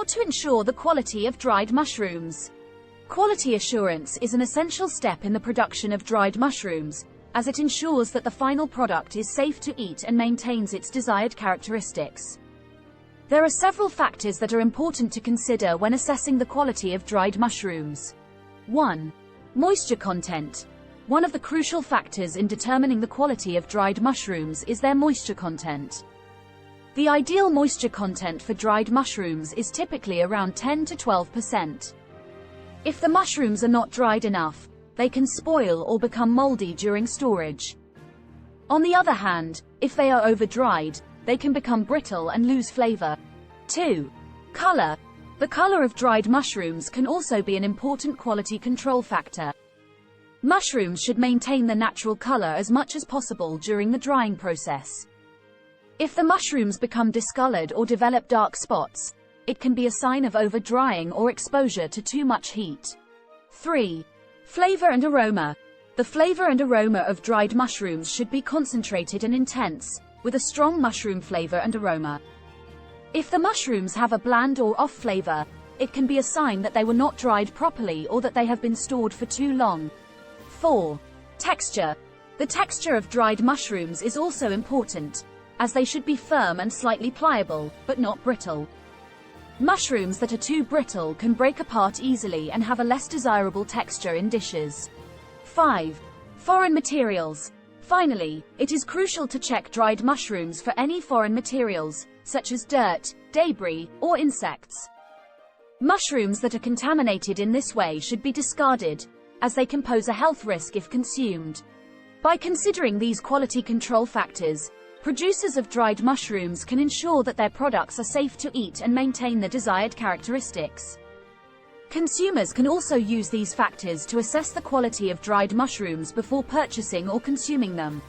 How to ensure the quality of dried mushrooms. Quality assurance is an essential step in the production of dried mushrooms, as it ensures that the final product is safe to eat and maintains its desired characteristics. There are several factors that are important to consider when assessing the quality of dried mushrooms. 1. Moisture content. One of the crucial factors in determining the quality of dried mushrooms is their moisture content. The ideal moisture content for dried mushrooms is typically around 10 to 12%. If the mushrooms are not dried enough, they can spoil or become moldy during storage. On the other hand, if they are over-dried, they can become brittle and lose flavor. 2. Color. The color of dried mushrooms can also be an important quality control factor. Mushrooms should maintain their natural color as much as possible during the drying process. If the mushrooms become discolored or develop dark spots, it can be a sign of over-drying or exposure to too much heat. 3. Flavor and aroma. The flavor and aroma of dried mushrooms should be concentrated and intense, with a strong mushroom flavor and aroma. If the mushrooms have a bland or off flavor, it can be a sign that they were not dried properly or that they have been stored for too long. 4. Texture. The texture of dried mushrooms is also important, as they should be firm and slightly pliable, but not brittle. Mushrooms that are too brittle can break apart easily and have a less desirable texture in dishes. 5. Foreign materials. Finally, it is crucial to check dried mushrooms for any foreign materials, such as dirt, debris, or insects. Mushrooms that are contaminated in this way should be discarded, as they can pose a health risk if consumed. By considering these quality control factors, producers of dried mushrooms can ensure that their products are safe to eat and maintain the desired characteristics. Consumers can also use these factors to assess the quality of dried mushrooms before purchasing or consuming them.